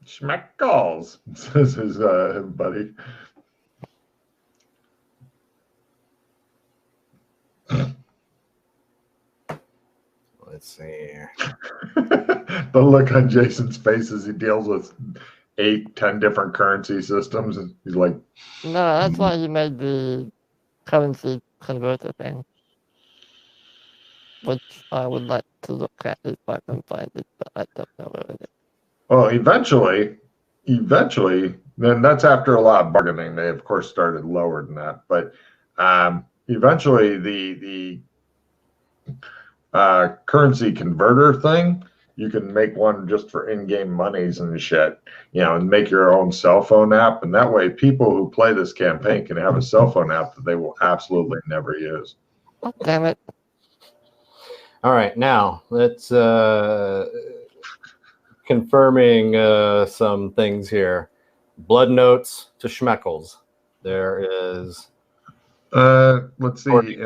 Schmeckles, says his buddy. Let's see. The look on Jason's face as he deals with 8-10 different currency systems, and he's like, No, that's why he made the currency converter thing, which I would like to look at if I can find it, but I don't know where it is. well, eventually, then that's after a lot of bargaining. They, of course, started lower than that, but eventually the currency converter thing, you can make one just for in-game monies and shit, and make your own cell phone app, and that way people who play this campaign can have a cell phone app that they will absolutely never use. Oh, damn it. All right, now let's confirming some things here. Blood notes to Schmeckles. There is Let's see.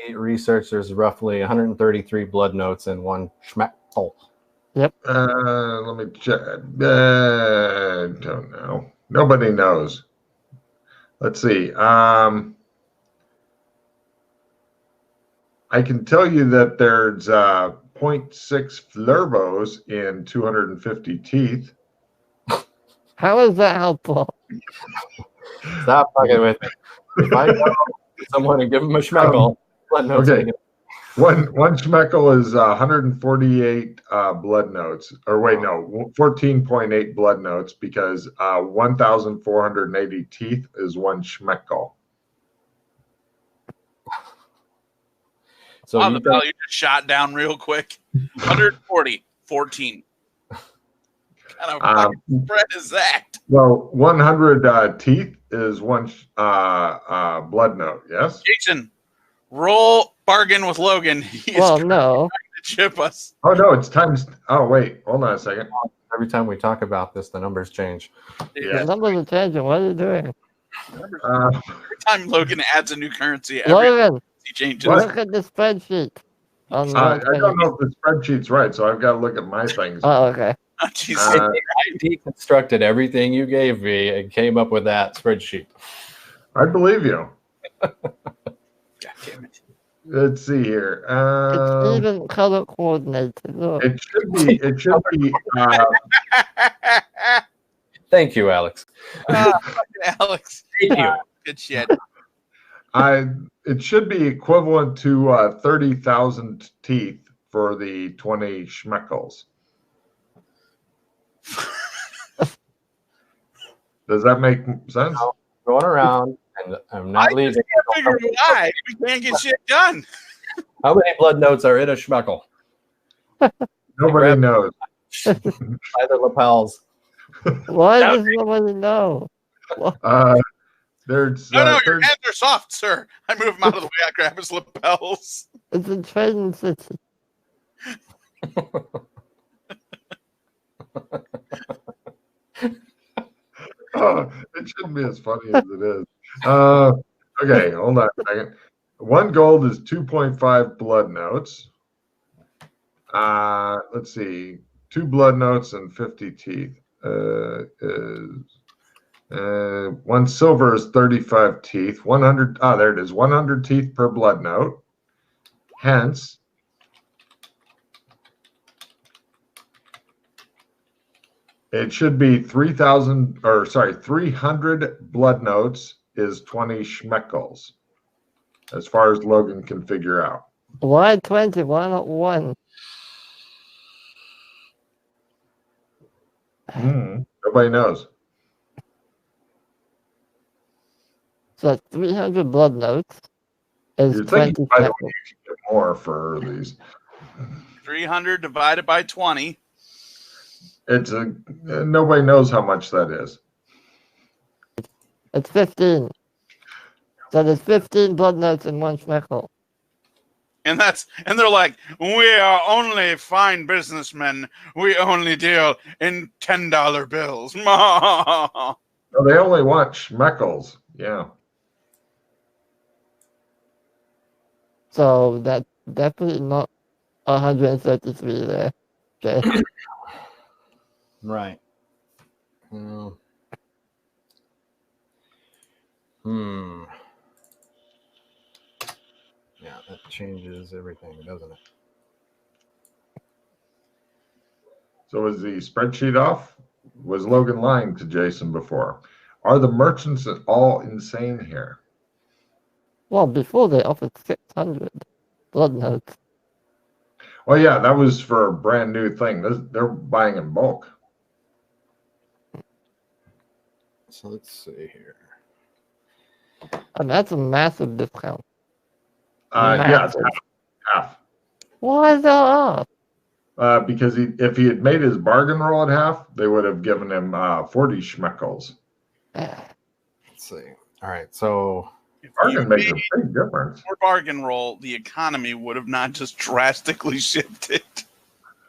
In research, there's roughly 133 blood notes in one Schmeckle. Yep. Let me check. Don't know. Nobody knows. Let's see. I can tell you that there's 0.6 flerbos in 250 teeth. How is that helpful? Stop fucking with me. If I go to someone and give them a Schmeckle, blood notes. Okay. One Schmeckle is 148 blood notes, or wait, no, 14.8 blood notes, because 1,480 teeth is one Schmeckle. So you just shot down real quick. 140, 14. What kind of fucking spread is that? Well, 100 teeth is one blood note, yes? Jason, roll bargain with Logan. He's Well, trying no. to chip us. Oh, no, it's times. Oh, wait, hold on a second. Every time we talk about this, the numbers change. Yeah. The numbers are changing. What are you doing? Every time Logan adds a new currency, Logan, he changes. look at the spreadsheet. I don't know if the spreadsheet's right, so I've got to look at my things. Oh, okay. Oh, Jesus. I deconstructed everything you gave me and came up with that spreadsheet. I believe you. God damn it. Let's see here. It's even color coordinated. Look. It should be. Thank you, Alex. Alex. Thank you. Good shit. It should be equivalent to 30,000 teeth for the 20 Schmeckles. Does that make sense? I'm going around, and I'm not I leaving. just can't figure why we can't get shit done. How many blood notes are in a Schmeckle? Nobody knows. By the lapels. Why does nobody know? There's No, your hands are soft, sir. I move him out of the way. I grab his lapels. It's a trading city. It shouldn't be as funny as it is. Okay, hold on a second. 1 gold is 2.5 blood notes. Let's see. 2 blood notes and 50 teeth. 1 silver is 35 teeth. 100. There it is. 100 teeth per blood note. Hence, it should be 300 blood notes is 20 Schmeckles, as far as Logan can figure out. Why 20? Why not 1? Nobody knows. So 300 blood notes is You're 20 thinking, by the way, Schmeckles. you should get more for these. 300 divided by 20. It's nobody knows how much that is. It's 15. So there's 15 blood notes in 1 Schmeckle. And they're like, we are only fine businessmen. We only deal in $10 bills. Well, they only want Schmeckles. Yeah. So that's definitely not 133 there. Okay. Right. Yeah, that changes everything, doesn't it? So was the spreadsheet off? Was Logan lying to Jason before? Are the merchants all insane here? Well, before they offered 600 blood notes. Oh yeah, that was for a brand new thing. They're buying in bulk. So let's see here. And that's a massive discount. Yeah, it's half. Why is that up? Because if he had made his bargain roll at half, they would have given him 40 schmeckles. Let's see. All right, so If Bargain you makes a made big difference. your bargain roll, the economy would have not just drastically shifted.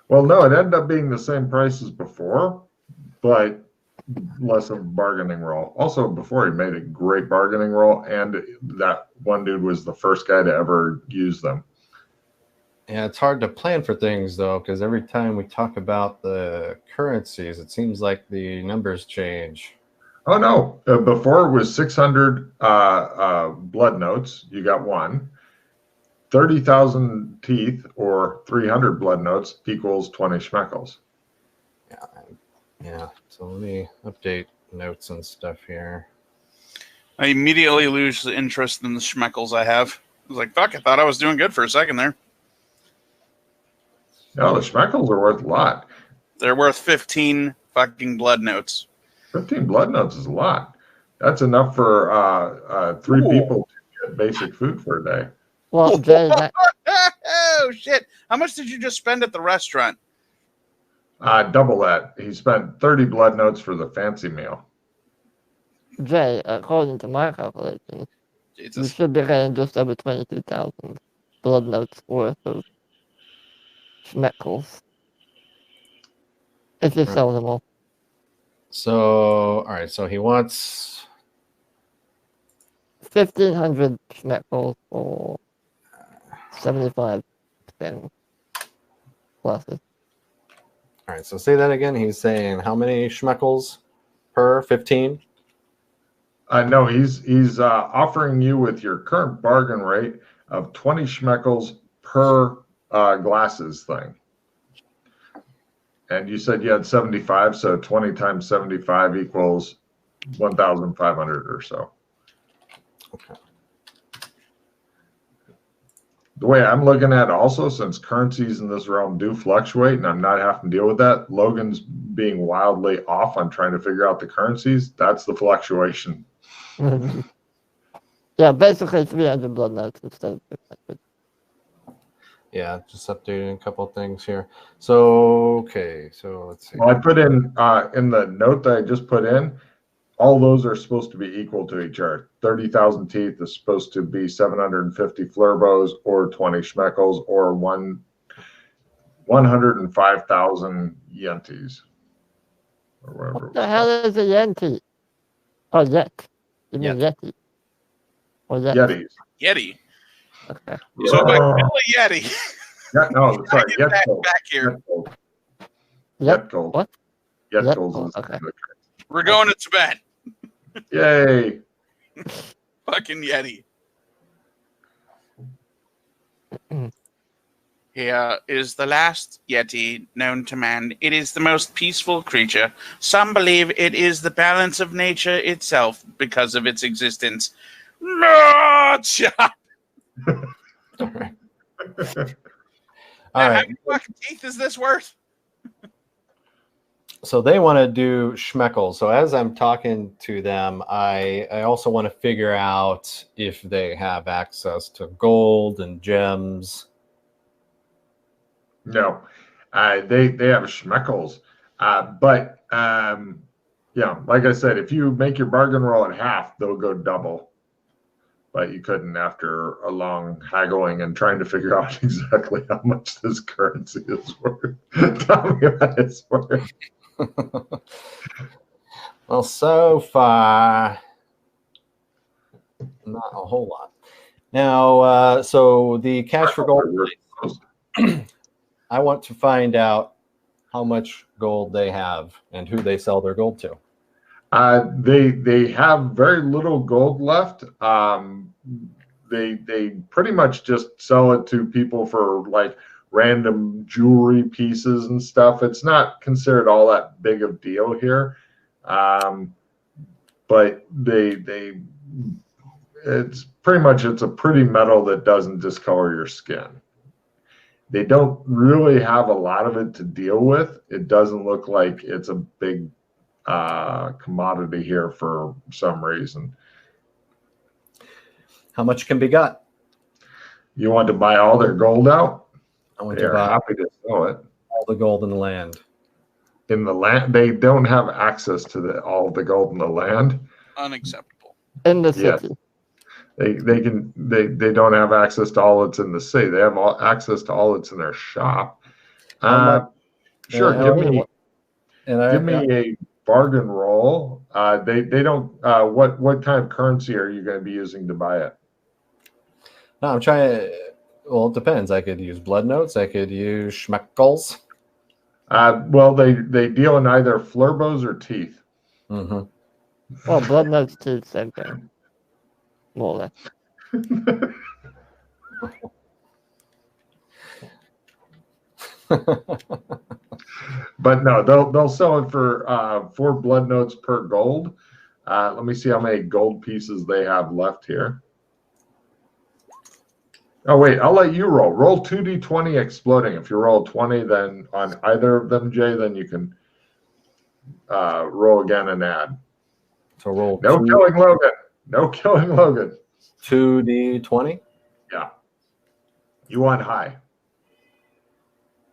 Well, no, it ended up being the same price as before, but less of a bargaining roll. Also, before he made a great bargaining roll, and that one dude was the first guy to ever use them. yeah, it's hard to plan for things though, because every time we talk about the currencies, it seems like the numbers change. Oh no! Before it was 600 blood notes. You got one. 30,000 teeth or 300 blood notes equals 20 schmeckles. Yeah. So let me update notes and stuff here. I immediately lose the interest in the schmeckles I have. I was like, fuck, I thought I was doing good for a second there. No, the schmeckles are worth a lot. They're worth 15 fucking blood notes. 15 blood notes is a lot. That's enough for 3 people to get basic food for a day. Well, Jay, Oh, shit. How much did you just spend at the restaurant? Double that. He spent 30 blood notes for the fancy meal. Jay, according to my calculations, you Jesus. should be getting just over 22,000 blood notes worth of schmeckles. If you sell them all. So, all right. So he wants 1,500 schmeckles for 75 spin pluses. All right. So say that again. He's saying how many schmeckles per 15? No, he's offering you with your current bargain rate of 20 schmeckles per glasses thing. And you said you had 75, so 20 times 75 equals 1,500 or so. Okay. The way I'm looking at it also, since currencies in this realm do fluctuate and I'm not having to deal with that, Logan's being wildly off on trying to figure out the currencies. That's the fluctuation. Yeah, basically 300 blood notes instead of 600. Yeah, just updating a couple things here. So, okay, so let's see. Well, I put in the note that I just put in, all those are supposed to be equal to each other. 30,000 teeth is supposed to be 750 flurbos or 20 schmeckles or 105,000 yenties. Or whatever. What the hell is a yeti? Oh, yet. You mean yeti? Or yet? Yetis. Yeti. Okay. So if I kill a Yeti, Yeah, no, sorry, get back Yetgold. here. Yetgold. What? Yetgold is Okay. We're going to Tibet. Yay. Fucking Yeti. Here is the last Yeti known to man. It is the most peaceful creature. Some believe it is the balance of nature itself because of its existence. No, shot. All right. How many fucking teeth is this worth? So they want to do schmeckles. So as I'm talking to them, I also want to figure out if they have access to gold and gems. No, they have schmeckles, but yeah, like I said, if you make your bargain roll at half, they'll go double. But you couldn't after a long haggling and trying to figure out exactly how much this currency is worth. Tell me what it's worth. Well, so far, not a whole lot. Now, so the cash for gold, I want to find out how much gold they have and who they sell their gold to. They have very little gold left. They pretty much just sell it to people for like random jewelry pieces and stuff. It's not considered all that big of a deal here, but it's a pretty metal that doesn't discolor your skin. They don't really have a lot of it to deal with. It doesn't look like it's a big commodity here for some reason. How much can be got? You want to buy all their gold out? I want They're to buy happy to sell it. all the gold in the land. In the land, they don't have access to all the gold in the land. Unacceptable. In the Yes. city. They don't have access to all that's in the city. They have access to all that's in their shop. Sure, give me a bargain roll. They don't. What kind of currency are you going to be using to buy it? No, I'm trying. Well, it depends. I could use blood notes. I could use schmeckles. Well, they deal in either flurbos or teeth. Mm-hmm. Well, blood notes too, same thing. More or less. But no, they'll sell it for 4 blood notes per gold. Let me see how many gold pieces they have left here. Oh wait, I'll let you roll. Roll 2d20 exploding. If you roll 20, then on either of them, Jay, then you can roll again and add. So roll. No killing Logan. No killing Logan. 2d20. Yeah. You want high.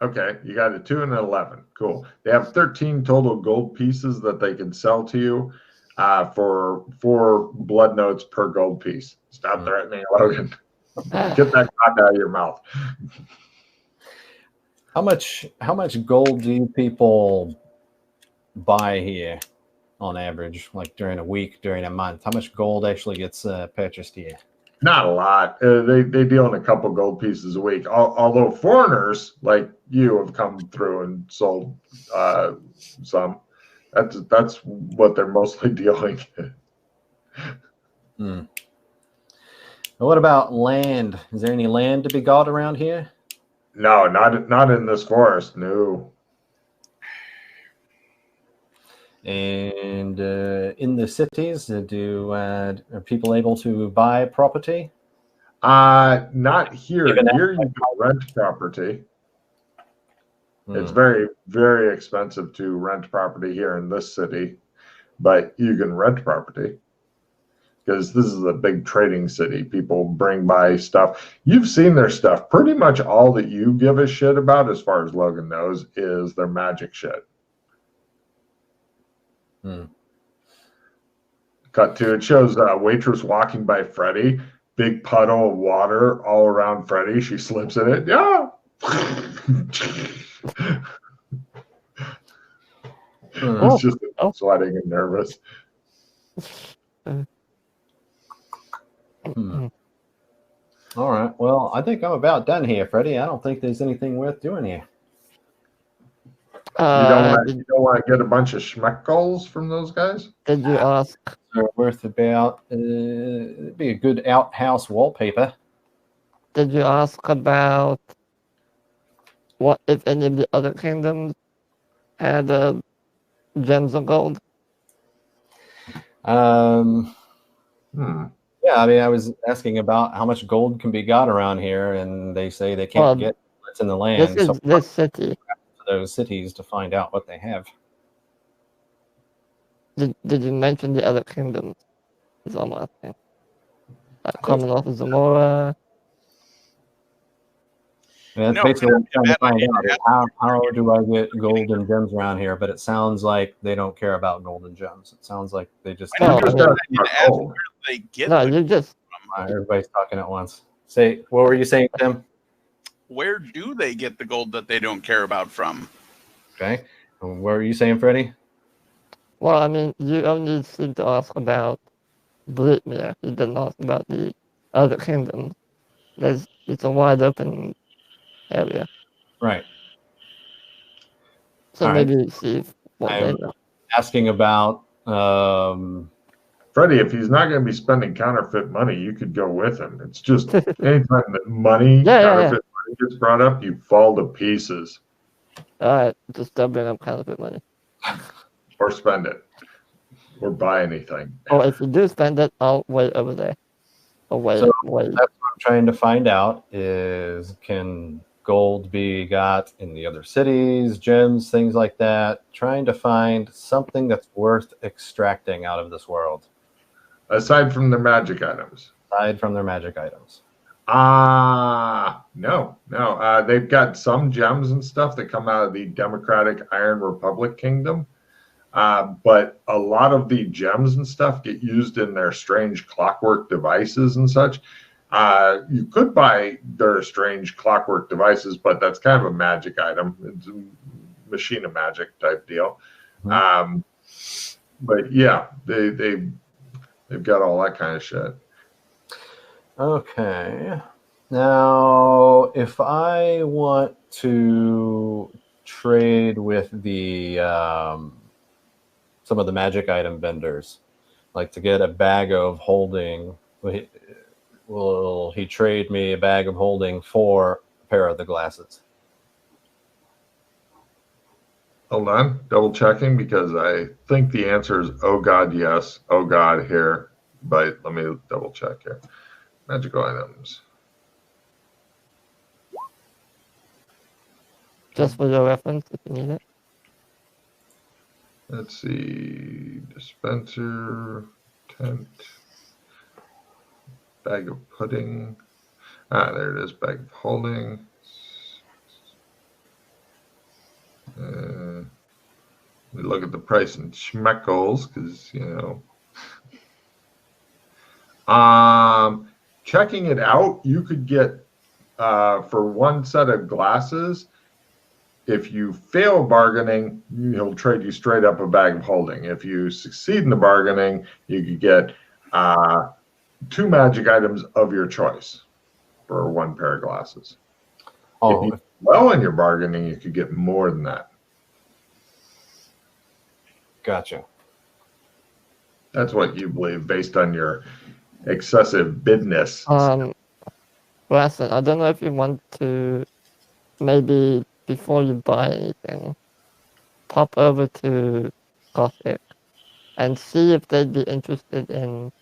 Okay, you got a 2 and an 11. Cool. They have 13 total gold pieces that they can sell to you for 4 blood notes per gold piece. Stop threatening Logan. Get that cock out of your mouth. How much gold do people buy here on average, like during a week, during a month? How much gold actually gets purchased here? Not a lot. They deal in a couple gold pieces a week. Although foreigners like you have come through and sold some. That's what they're mostly dealing in. What about land? Is there any land to be got around here? No, not in this forest. No. And in the cities, are people able to buy property? Not here. Here you can rent property. It's very, very expensive to rent property here in this city, but you can rent property because this is a big trading city. People bring by stuff. You've seen their stuff. Pretty much all that you give a shit about, as far as Logan knows, is their magic shit. Cut to, it shows a waitress walking by Freddy, big puddle of water all around Freddy. She slips in it. Yeah. He's just sweating and nervous. All right. Well, I think I'm about done here, Freddy. I don't think there's anything worth doing here. You don't want to get a bunch of schmeckles from those guys? Did you ask? They're worth about it'd be a good outhouse wallpaper. Did you ask about what if any of the other kingdoms had gems of gold? Yeah, I mean, I was asking about how much gold can be got around here, and they say they can't get what's in the land. This is this city. Those cities to find out what they have. Did you mention the other kingdoms? Is all I'm asking. Like Commonwealth of Zamora. And that's basically what I'm trying to find out is how do I get gold and gems around here? But it sounds like they don't care about gold and gems. It sounds like they just. Everybody's talking at once. Say, what were you saying, Tim? Where do they get the gold that they don't care about from? Okay. And what were you saying, Freddie? Well, I mean, you only seem to ask about Britmere. You didn't ask about the other kingdoms. It's a wide open area. Right. So maybe see what they know. Asking about Freddie, if he's not going to be spending counterfeit money, you could go with him. It's just anytime that money, counterfeit money gets brought up, you fall to pieces. All right, just don't bring up counterfeit money. Or spend it. Or buy anything. Or if you do spend it, I'll wait over there. Wait. That's what I'm trying to find out is, can gold be got in the other cities, gems, things like that? Trying to find something that's worth extracting out of this world. Aside from their magic items. No. They've got some gems and stuff that come out of the Democratic Iron Republic Kingdom. But a lot of the gems and stuff get used in their strange clockwork devices and such. You could buy their strange clockwork devices, but that's kind of a magic item. It's a machine of magic type deal. Mm-hmm. But yeah, they've got all that kind of shit. Okay. Now, if I want to trade with the some of the magic item vendors, like to get a bag of holding, will he trade me a bag of holding for a pair of the glasses? Hold on, double checking, because I think the answer is, oh God, yes. Oh God, here. But let me double check here. Magical items. Just for your reference, if you need it. Let's see. Dispenser, tent, bag of pudding. There it is. Bag of holding. We look at the price in schmeckles, because checking it out, you could get for one set of glasses. If you fail bargaining, he'll trade you straight up a bag of holding. If you succeed in the bargaining, you could get 2 magic items of your choice for one pair of glasses. If you do well in your bargaining, you could get more than that. Gotcha. That's what you believe based on your excessive bidness. Listen, I don't know if you want to, maybe before you buy anything, pop over to Gothic and see if they'd be interested in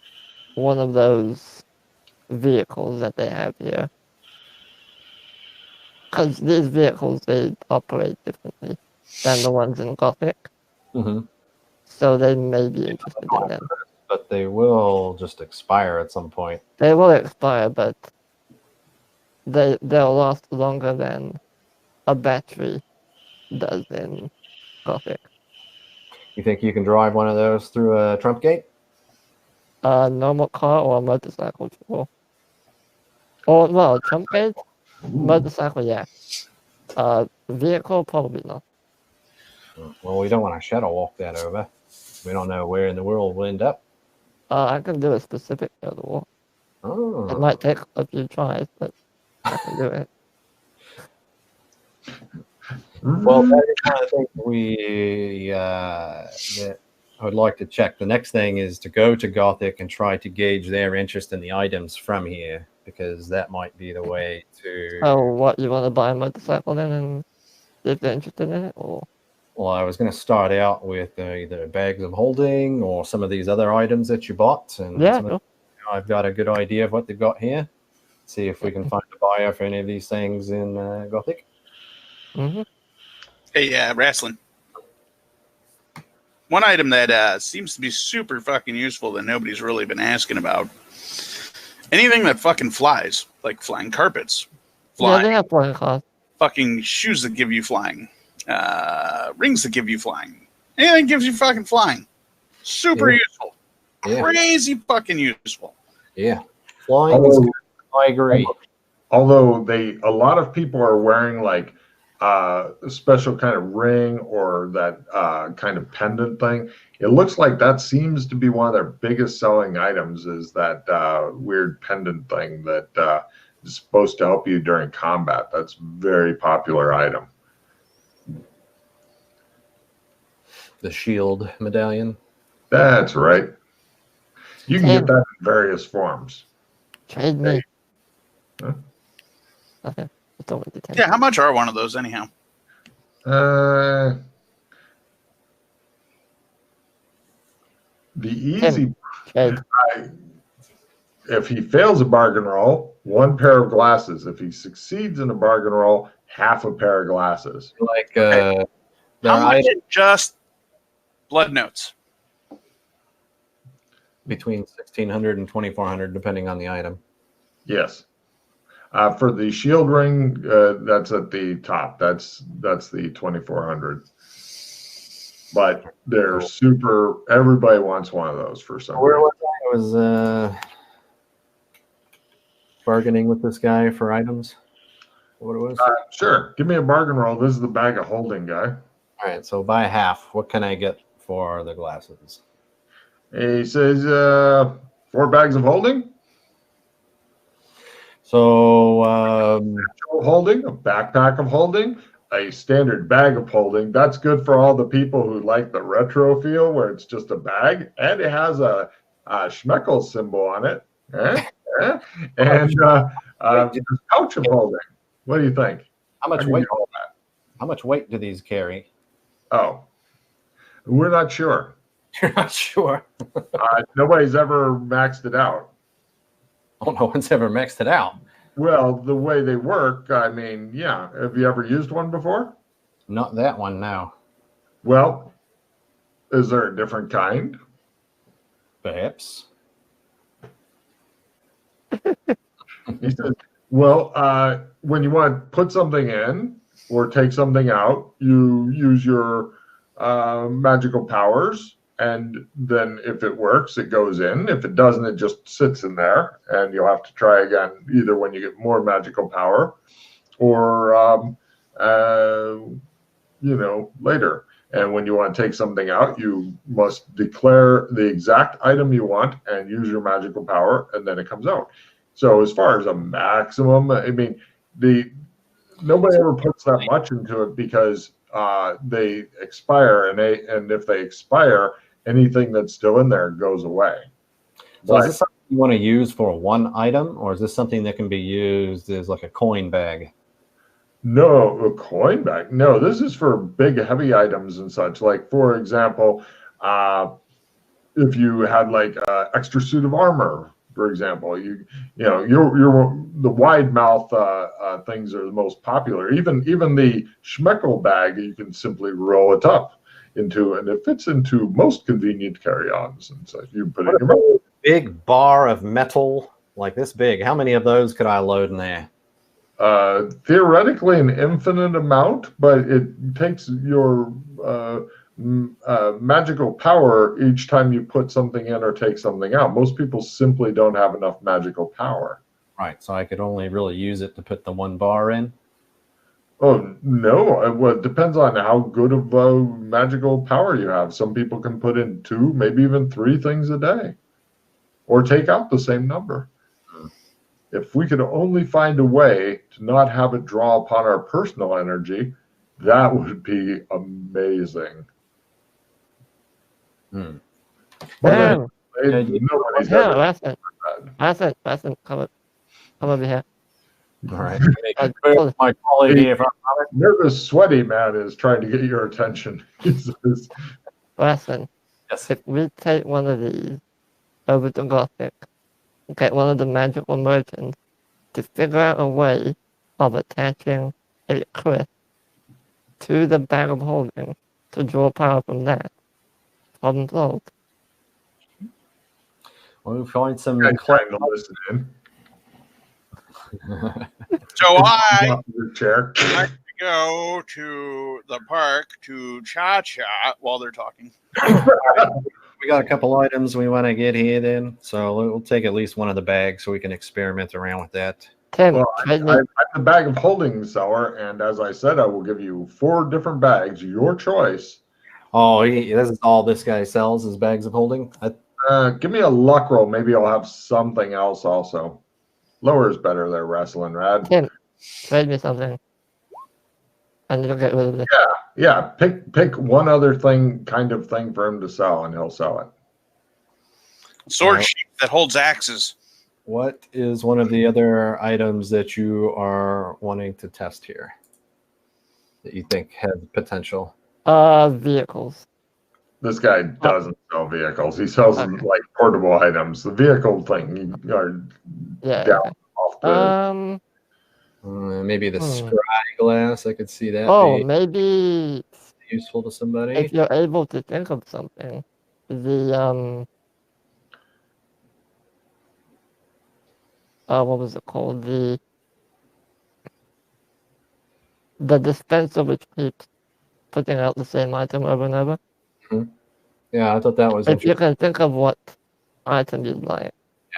one of those vehicles that they have here. Because these vehicles, they operate differently than the ones in Gothic. Mm-hmm. So they may be interested in them. But they will just expire at some point. They will expire, but they'll last longer than a battery does in Gothic. You think you can drive one of those through a trump gate? A normal car or a motorcycle, sure. Or no, trump gate? Motorcycle, yeah. Vehicle, probably not. Well, we don't want to shadow walk that over. We don't know where in the world we'll end up. I can do a specific shadow walk. Oh. It might take a few tries, but I can do it. Well, that is one of the things that I would like to check. The next thing is to go to Gothic and try to gauge their interest in the items from here, because that might be the way to... Oh, what, you want to buy a motorcycle then and see if they're interested in it? Or... Well, I was going to start out with either bags of holding or some of these other items that you bought. And yeah, sure. I've got a good idea of what they've got here. See if we can find a buyer for any of these things in Gothic. Mm-hmm. Hey, Wrestling. One item that seems to be super fucking useful that nobody's really been asking about. Anything that fucking flies, like flying carpets. Yeah, they have flying cars. Fucking shoes that give you flying. Rings that give you flying. Anything gives you fucking flying. Super useful. Yeah. Crazy fucking useful. Yeah. Flying is good. I agree. Although a lot of people are wearing like a special kind of ring or that kind of pendant thing. It looks like that seems to be one of their biggest selling items, is that weird pendant thing that is supposed to help you during combat. That's a very popular item. The shield medallion. That's right. You can get Tim. that in various forms. Trade me. Huh? Okay. I don't want the 10. Yeah, how much are one of those anyhow? The easy, Trade. if he fails a bargain roll, 1 pair of glasses. If he succeeds in a bargain roll, half a pair of glasses. Like How much is just blood notes? between 1,600 and 2,400, depending on the item. Yes. For the shield ring, that's at the top. That's the 2,400. But they're super. Everybody wants one of those for some Where reason. was I? I was bargaining with this guy for items. What it was? Sure. Give me a bargain roll. This is the bag of holding guy. All right, so buy half. What can I get for the glasses? He says 4 bags of holding. So Holding, a backpack of holding, a standard bag of holding. That's good for all the people who like the retro feel where it's just a bag and it has a Schmeckle symbol on it. And just pouch of holding. What do you think? how much I can weight? get all that. How much weight do these carry? Oh, we're not sure. You're not sure. Nobody's ever maxed it out. Oh, no one's ever mixed it out. Well, the way they work, I mean, yeah. Have you ever used one before? Not that one, no. Well, is there a different kind? Perhaps. He says, well, when you want to put something in or take something out, you use your magical powers. And then if it works, it goes in. If it doesn't, it just sits in there. And you'll have to try again, either when you get more magical power or, later. And when you want to take something out, you must declare the exact item you want and use your magical power, and then it comes out. So as far as a maximum, I mean, nobody ever puts that much into it because they expire, and if they expire, anything that's still in there goes away. So is this something you want to use for one item, or is this something that can be used as like a coin bag? No, a coin bag. No, this is for big, heavy items and such. Like, for example, if you had like an extra suit of armor, for example, you're the wide mouth things are the most popular. Even the Schmeckle bag, you can simply roll it up into, and it fits into most convenient carry-ons and such. You put it in your mouth. Big bar of metal, like this big. How many of those could I load in there? Theoretically, an infinite amount, but it takes your magical power each time you put something in or take something out. Most people simply don't have enough magical power. Right, so I could only really use it to put the one bar in? Oh, no. Well, it depends on how good of magical power you have. Some people can put in 2, maybe even 3 things a day, or take out the same number. If we could only find a way to not have it draw upon our personal energy, that would be amazing. Damn. Nobody's Yeah, ever Listen, come over here. All right. My colleague here. nervous, sweaty man is trying to get your attention. He says, Listen, Yes. if we take one of these over to Gothic, get one of the magical merchants to figure out a way of attaching a clip to the bag of holding to draw power from that. Problem solved. We'll find some. "I'm trying to listen in." So I Off your chair. like to go to the park to cha-cha while they're talking. We got a couple items we want to get here then, so we'll take at least one of the bags so we can experiment around with that. Tim, Well, trade me. I'm the bag of holding seller, and as I said, I will give you 4 different bags, your choice. Oh, this is all this guy sells is bags of holding? Give me a luck roll. Maybe I'll have something else also. Lower is better there, wrestling rad. Tim, trade me something. And you'll get rid of it. Yeah, pick one other kind of thing for him to sell, and he'll sell it. Sword Well- sheath that holds axes. What is one of the other items that you are wanting to test here that you think have potential? Vehicles. This guy doesn't sell vehicles. He sells Okay. like portable items. The vehicle thing, you are Yeah. down Okay. off the. Maybe the Hmm. scry glass. I could see that Oh, be maybe useful to somebody. if you're able to think of something, the what was it called? The dispenser which keeps putting out the same item over and over. Yeah, I thought that was If you interesting. can think of what item you'd like.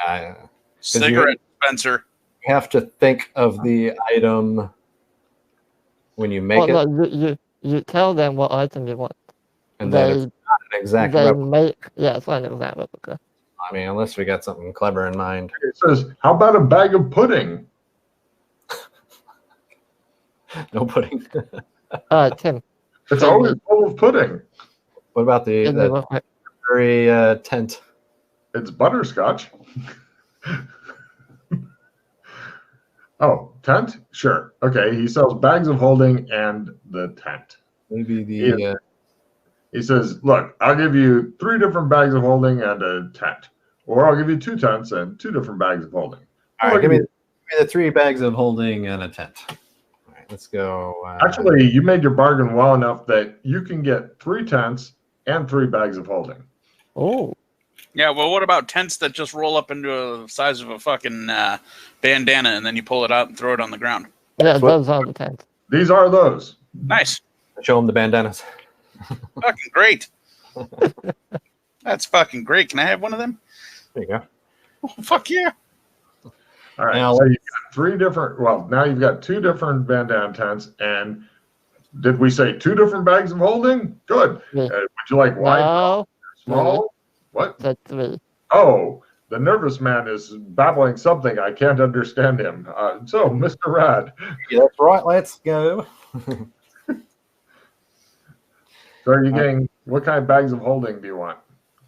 Yeah, Cigarette dispenser. you have to think of the item when you make Oh it, no, you tell them what item you want. and then it's They not an exact they replica. make it's not an exact replica. I mean, unless we got something clever in mind. It says, "How about a bag of pudding?" No pudding. Tim. It's Can always you full of pudding. What about the give me real quick? very tent? It's butterscotch. Oh, tent? Sure. Okay. He sells bags of holding and the tent. Maybe the Yeah. He says, "Look, I'll give you 3 different bags of holding and a tent, or I'll give you 2 tents and 2 different bags of holding." all right. Look Give at me you. the 3 bags of holding and a tent. All right, let's go. Actually, you made your bargain well enough that you can get 3 tents and 3 bags of holding. Oh, Yeah, well, what about tents that just roll up into the size of a fucking bandana and then you pull it out and throw it on the ground? yeah, That's what- those are the tents. These are those. Nice. show them the bandanas. Fucking great. That's fucking great. Can I have one of them? There you go. Oh, fuck yeah. All right. Now So you've got 3 different. Well, now you've got 2 different bandana tents, and did we say 2 different bags of holding? Good. Yeah. Would you like wide, No, small? What? the 3. Oh, the nervous man is babbling something. I can't understand him. So, Mr. Rad, Yeah, that's right. Let's go. so are you getting what kind of bags of holding do you want?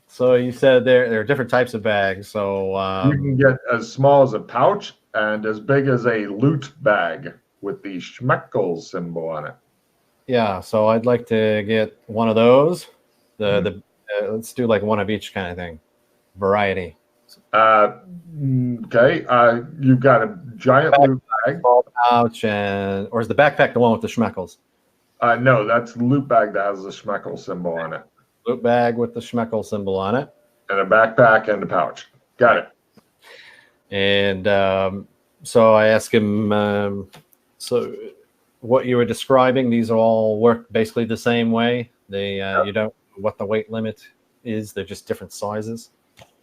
So you said there are different types of bags. So You can get as small as a pouch and as big as a loot bag with the Schmeckles symbol on it. yeah. So I'd like to get one of those. Let's do like one of each kind of thing. Variety. Okay. You've got a giant loot bag. Small pouch or is the backpack the one with the schmeckles? No, that's the loot bag that has the Schmeckle symbol on it, Loot bag with the schmeckle symbol on it. and a backpack and a pouch. Got it. And so I asked him, so what you were describing, these all work basically the same way. They you don't know what the weight limit is. They're just different sizes.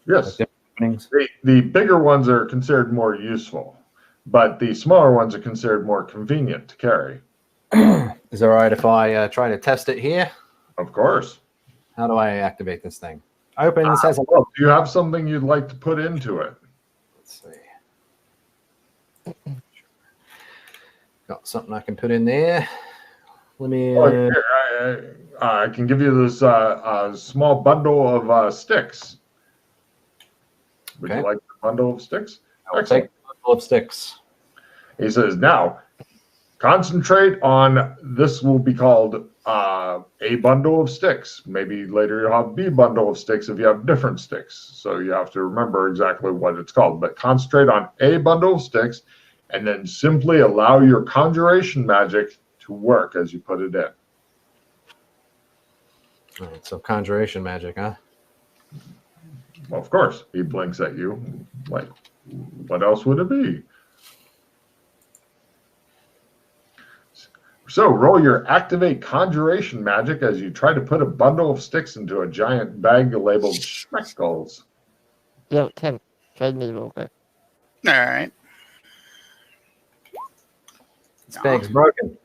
Yes. Like different openings. The bigger ones are considered more useful, but the smaller ones are considered more convenient to carry. Is it all right if I try to test it here? Of course. How do I activate this thing? Open. This has a Well, do you have something you'd like to put into it? Let's see. Got something I can put in there. Let me. Oh, here, I can give you this small bundle of sticks. Would Okay. you like the bundle of sticks? I'll Excellent. take a couple of sticks. He says, now, concentrate on, this will be called a bundle of sticks. Maybe later you'll have B bundle of sticks if you have different sticks. So you have to remember exactly what it's called. But concentrate on a bundle of sticks and then simply allow your conjuration magic to work as you put it in. All right, so conjuration magic, huh? Well, of course, he blinks at you. Like, what else would it be? So roll your activate conjuration magic as you try to put a bundle of sticks into a giant bag labeled Schmeckles. Yo, Tim, trade me real quick. All right. This bag's broken.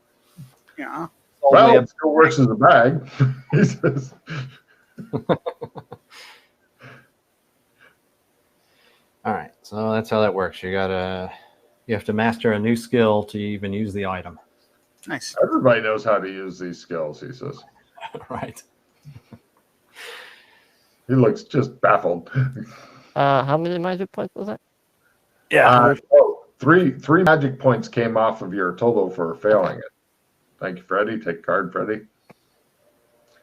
Yeah. Well, it still works as a bag. He says, All right, so that's how that works. You have to master a new skill to even use the item. Nice. everybody knows how to use these skills, he says. Right. He looks just baffled. How many magic points was that? Yeah. Three magic points came off of your total for failing it. Thank you, Freddie. Take a card, Freddie.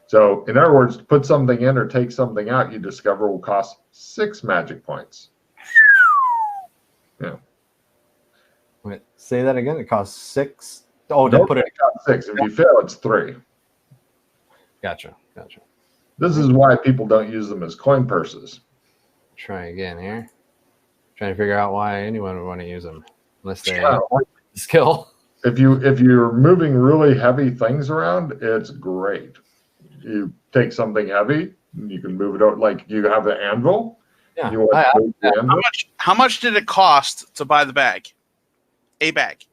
So, in other words, to put something in or take something out, you discover will cost 6 magic points. Yeah. Wait, say that again. It costs 6. Oh, Nope, to put it. costs 6. If you fail, it's 3. Gotcha. This is why people don't use them as coin purses. Try again here. Trying to figure out why anyone would want to use them, unless they Well, like the skill. if you're moving really heavy things around, it's great. You take something heavy, you can move it out. Like you have the anvil. Yeah. You want to move the anvil? How much did it cost to buy the bag? A bag.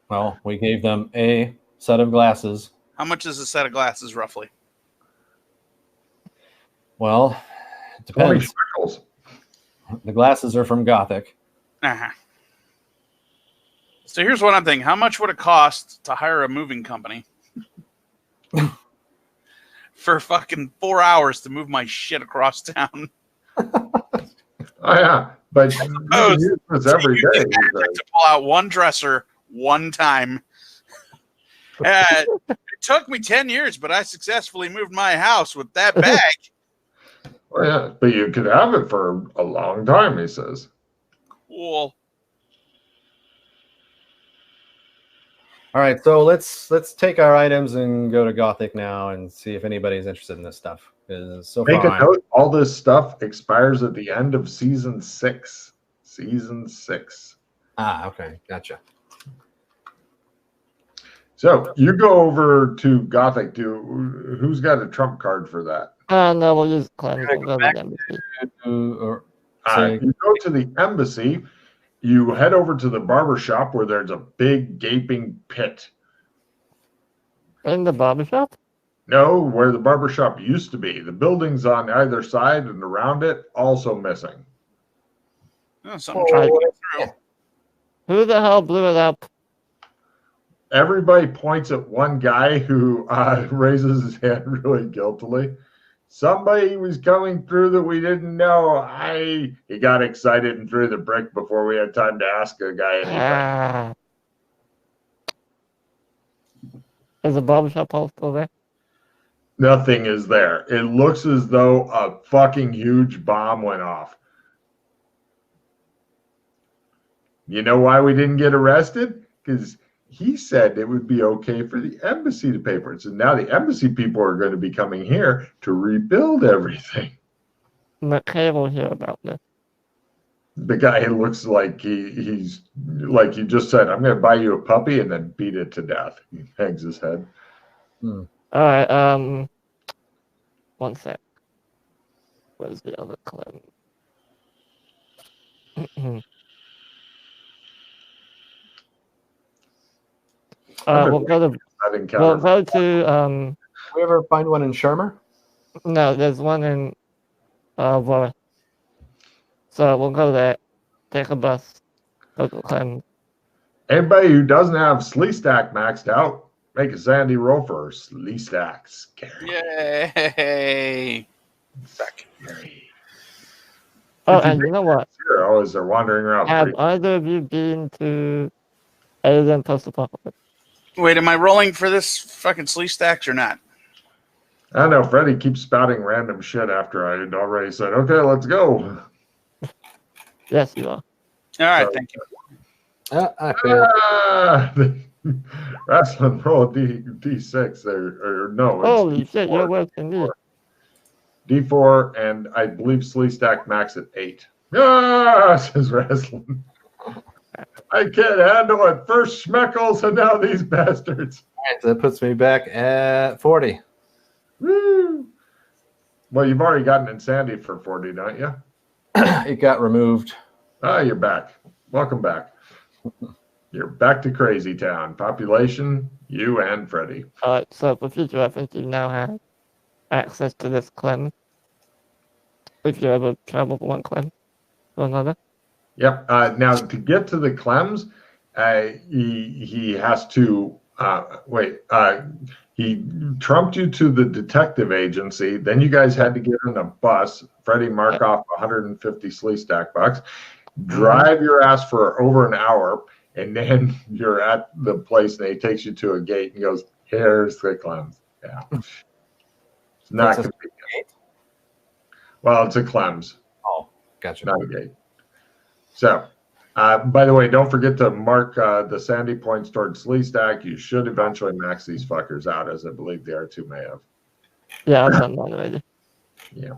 Well, we gave them a set of glasses. How much is a set of glasses roughly? Well, it 20 depends. shekels. The glasses are from Gothic. Uh-huh. So here's what I'm thinking. How much would it cost to hire a moving company for fucking 4 hours to move my shit across town? Oh yeah, but you can use this every day. To pull out one dresser one time. It took me 10 years, but I successfully moved my house with that bag. Oh yeah, but you could have it for a long time, he says. Cool. All right, so let's take our items and go to Gothic now and see if anybody's interested in this stuff. Because so Make far, a note, all this stuff expires at the end of season 6. Season 6. Okay, gotcha. So you go over to Gothic. Who's got a trump card for that? No, we'll use cleanse. We'll go to the embassy. You go to the embassy. You head over to the barber shop where there's a big gaping pit. In the barbershop? No, where the barber shop used to be. The buildings on either side and around it also missing. Oh, something trying to get through. Who the hell blew it up? Everybody points at one guy who raises his hand really guiltily. Somebody was coming through that we didn't know. He got excited and threw the brick before we had time to ask a guy anything. Is the barbershop hole still there? Nothing is there. It looks as though a fucking huge bomb went off. You know why we didn't get arrested? Because he said it would be okay for the embassy to pay for it. So now the embassy people are going to be coming here to rebuild everything. McKay will hear about this. The guy looks like he's like you just said, I'm going to buy you a puppy and then beat it to death. He hangs his head. All right. One sec. Where's the other clip? We'll go to. We ever find one in Shermer? No, there's one in Warwick. So we'll go there. Take a bus. Go to Clem. Anybody who doesn't have Sleestack maxed out, make a Sandy roll for Sleestack. Scary. Yay! Scary. Oh, and you know what? Zero as they're wandering around. Have either of you been to Alien Post-Apocalypse? Wait, am I rolling for this fucking Slee Stacks or not? I don't know. Freddie keeps spouting random shit after I had already said, okay, let's go. Yes, you are. All right, thank you. I failed. Wrestling roll a D6 or no. Holy shit, you're worse than me. D4, and I believe Sleestack max at 8. Says Wrestling. I can't handle it. First Schmeckles and now these bastards. All right, so that puts me back at 40. Woo! Well, you've already gotten Insanity for 40, don't you? It got removed. You're back. Welcome back. You're back to Crazy Town. Population, you and Freddie. All right, so for future reference, you now have access to this Clem. If you ever travel from one Clem to another. Yep. Now, to get to the Clems, he has to Wait. He trumped you to the detective agency. Then you guys had to get in a bus. Freddie mark off 150 slee stack bucks. Drive your ass for over an hour, and then you're at the place, and he takes you to a gate and goes, "Here's the Clems." Yeah, it's not convenient. Well, it's a Clems. Oh, gotcha. Not a gate. So, by the way, don't forget to mark the sandy points towards slee stack. You should eventually max these fuckers out, as I believe the R2 may have. Yeah, I've done that already. Yeah.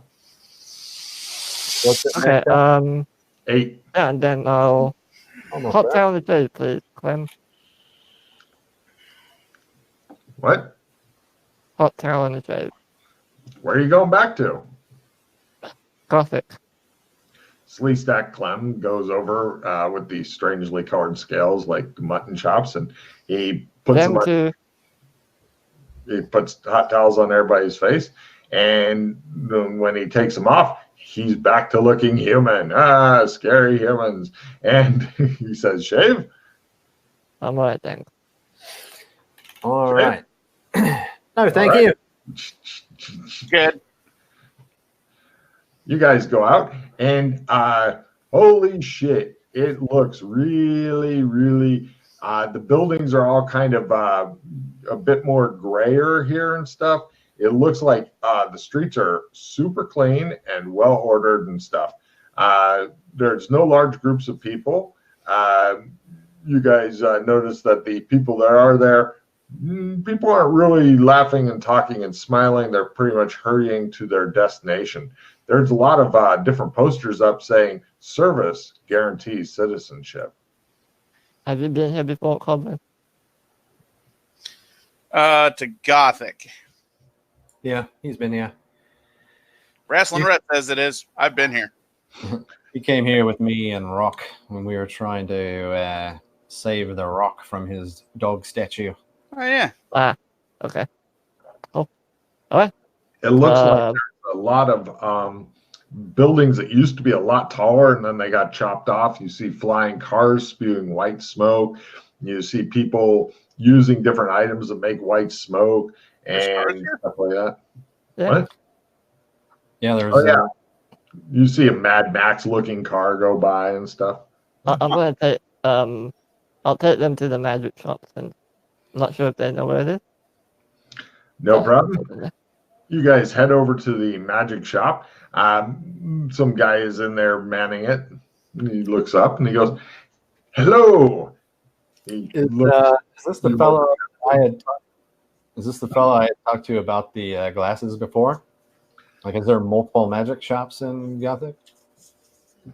What's it? Okay, 8. yeah, and then I'll Almost hot there. tail the trade, please, Clem. What? Hot tail on the trade. Where are you going back to? Gothic. Slee stack Clem goes over with these strangely colored scales like mutton chops, and he puts them Them on, to he puts hot towels on everybody's face, and when he takes them off, he's back to looking human. Scary humans. And he says, "Shave." I'm alright, thanks. All right. No, thank All right. you. Good. You guys go out, and holy shit, it looks really, really. The buildings are all kind of a bit more grayer here and stuff. It looks like the streets are super clean and well ordered and stuff. There's no large groups of people. You guys notice that the people that are there, people aren't really laughing and talking and smiling. They're pretty much hurrying to their destination. There's a lot of different posters up saying service guarantees citizenship. Have you been here before, Corbin? To Gothic. Yeah, he's been here. Wrestling Red says it is. I've been here. He came here with me and Rock when we were trying to save the Rock from his dog statue. Oh, yeah. Ah, okay. Oh, alright. It looks like there's a lot of buildings that used to be a lot taller, and then they got chopped off. You see flying cars spewing white smoke. You see people using different items that make white smoke and stuff like that. Yeah. What? Yeah, there's. Oh, yeah. You see a Mad Max looking car go by and stuff. I'm gonna take I'll take them to the magic shops, and I'm not sure if they know where it is. No problem. You guys head over to the magic shop. Some guy is in there manning it. He looks up and he goes, "Hello." Is this the fellow I had? Is this the fellow I had talked to about the glasses before? Like, is there multiple magic shops in Gothic?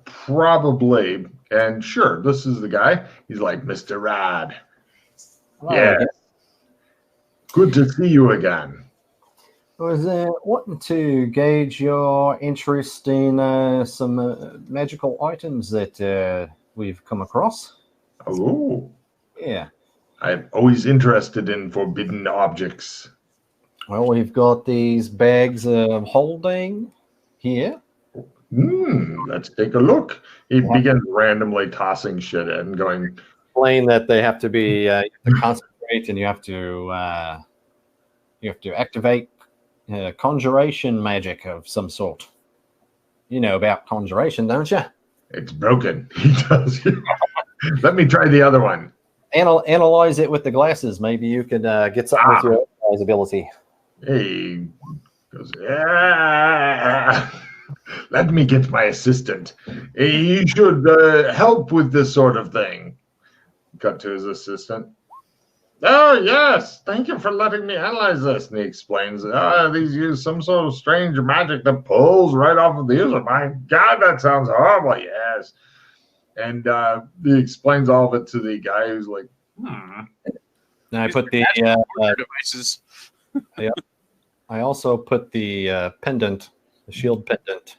Probably. And sure, this is the guy. He's like, "Mr. Rad." Oh, Yeah. Good to see you again. I was wanting to gauge your interest in some magical items that we've come across. Oh, Yeah. I'm always interested in forbidden objects. Well, we've got these bags of holding here. Let's take a look. He begins randomly tossing shit in, going, Explain that they have to be you have to concentrate, and you have to activate conjuration magic of some sort. You know about conjuration, don't you? "It's broken." He tells you. "Let me try the other one." Analyze it with the glasses. Maybe you could get something with your analyze ability. He goes, "Yeah. Let me get my assistant. He should help with this sort of thing." Cut to his assistant. "Oh, yes. Thank you for letting me analyze this." And he explains, these use some sort of strange magic that pulls right off of the user. My God, that sounds horrible. Yes. And he explains all of it to the guy who's like, And I put devices. I also put the pendant, the shield pendant,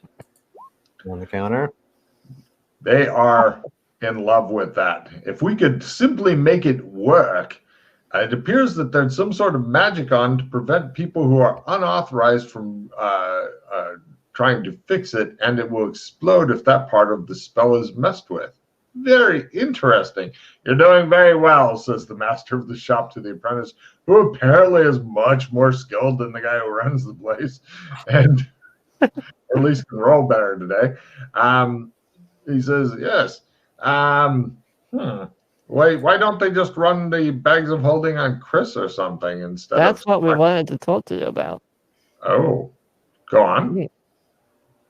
on the counter. They are in love with that. If we could simply make it work, it appears that there's some sort of magic on to prevent people who are unauthorized from trying to fix it, and it will explode if that part of the spell is messed with. Very interesting. You're doing very well, says the master of the shop to the apprentice, who apparently is much more skilled than the guy who runs the place, and or at least can roll better today. He says, yes. Why don't they just run the bags of holding on Chris or something instead That's of... what we wanted to talk to you about. Oh, go on.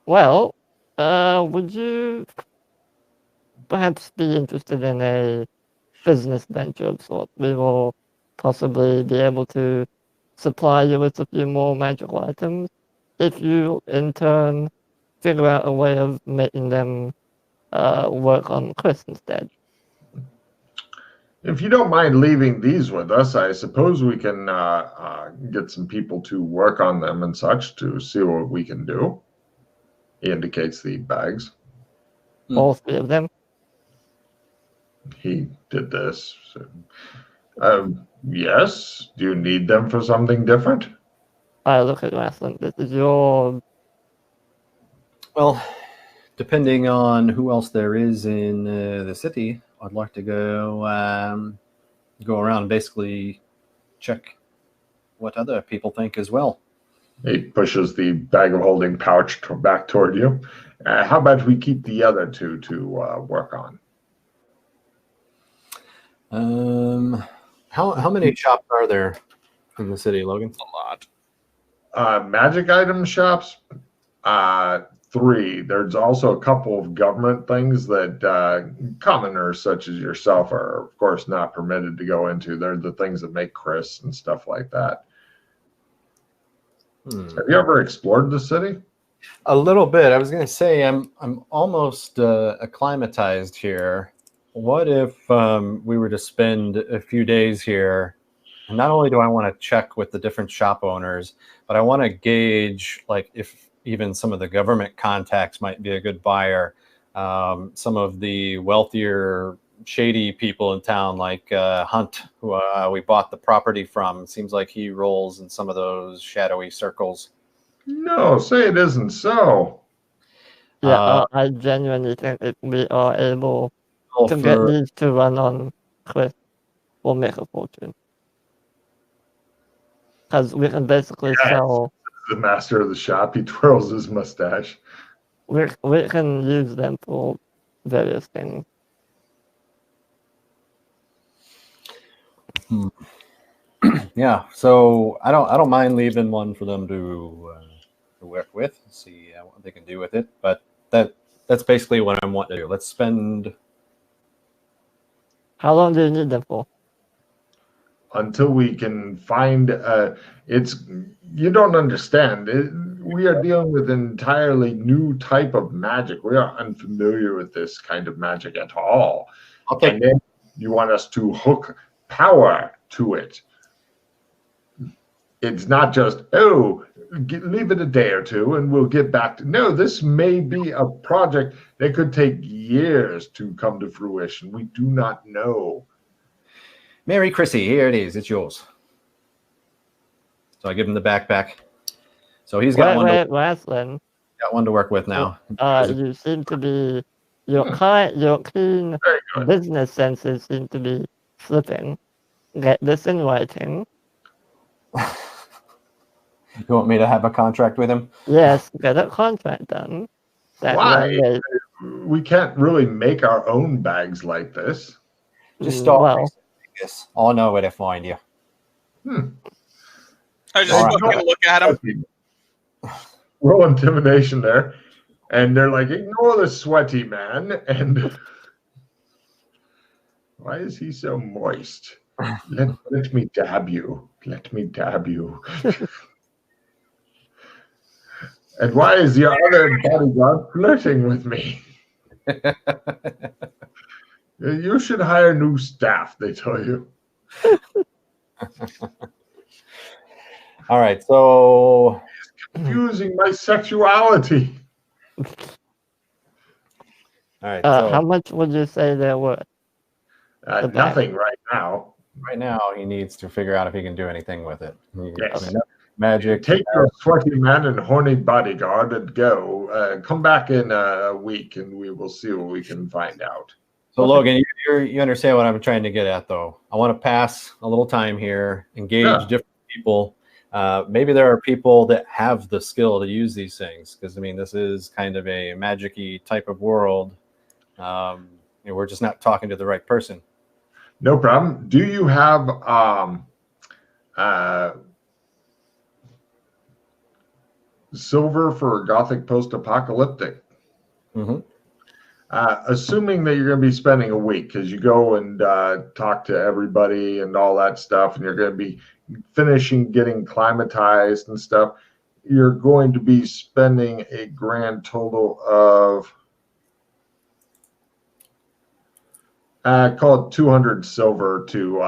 Well, would you perhaps be interested in a business venture of sorts? We will possibly be able to supply you with a few more magical items if you, in turn, figure out a way of making them work on Chris instead. If you don't mind leaving these with us, I suppose we can get some people to work on them and such to see what we can do. He indicates the bags. All three of them. He did this. So, yes. Do you need them for something different? I look at Wrestling. This is your... Well, depending on who else there is in the city, I'd like to go around and basically check what other people think as well. He pushes the bag of holding pouch back toward you. How about we keep the other two to work on? How many shops are there in the city, Logan? A lot. Magic item shops, 3. There's also a couple of government things that commoners such as yourself are, of course, not permitted to go into. They're the things that make Chris and stuff like that. Have you ever explored the city? A little bit. I was going to say I'm almost acclimatized here. What if we were to spend a few days here? And not only do I want to check with the different shop owners, but I want to gauge like if even some of the government contacts might be a good buyer. Some of the wealthier, shady people in town, like Hunt, who we bought the property from, seems like he rolls in some of those shadowy circles. No, say it isn't so. Yeah, I genuinely think if we are able to get these to run on Chris, we'll make a fortune. Because we can basically sell... The master of the shop, he twirls his mustache. We can use them for various things. Yeah, so I don't mind leaving one for them to work with, see what they can do with it. But that's basically what I'm wanting to do. Let's spend. How long do you need them for? Until we can find you don't understand. We are dealing with an entirely new type of magic. We are unfamiliar with this kind of magic at all. Okay. And then you want us to hook power to it. It's not just, leave it a day or two and we'll get back to... No, this may be a project that could take years to come to fruition. We do not know. Mary Chrissy, here it is. It's yours. So I give him the backpack. So he's got one to work with now. You seem to be... Your keen business senses seem to be slipping. Get this in writing. You want me to have a contract with him? Yes, get a contract done. Why? We can't really make our own bags like this. Just start. Yes, I'll know where to find you. I just fucking look at him. Roll intimidation there. And they're like, ignore the sweaty man. And why is he so moist? Let me dab you. Let me dab you. And why is your other bodyguard flirting with me? You should hire new staff, they tell you. All right, so... It's confusing my sexuality. All right. How much would you say they're worth? Nothing right now. Right now, he needs to figure out if he can do anything with it. Yes. Magic. Take your sweaty man and horny bodyguard and go. Come back in a week and we will see what we can find out. So Logan, you understand what I'm trying to get at, though. I want to pass a little time here, engage different people. Maybe there are people that have the skill to use these things, because I mean, this is kind of a magic-y type of world. We're just not talking to the right person. No problem. Do you have silver for Gothic post-apocalyptic? Mm-hmm. Assuming that you're going to be spending a week, because you go and talk to everybody and all that stuff, and you're going to be finishing getting climatized and stuff, you're going to be spending a grand total of call it 200 silver to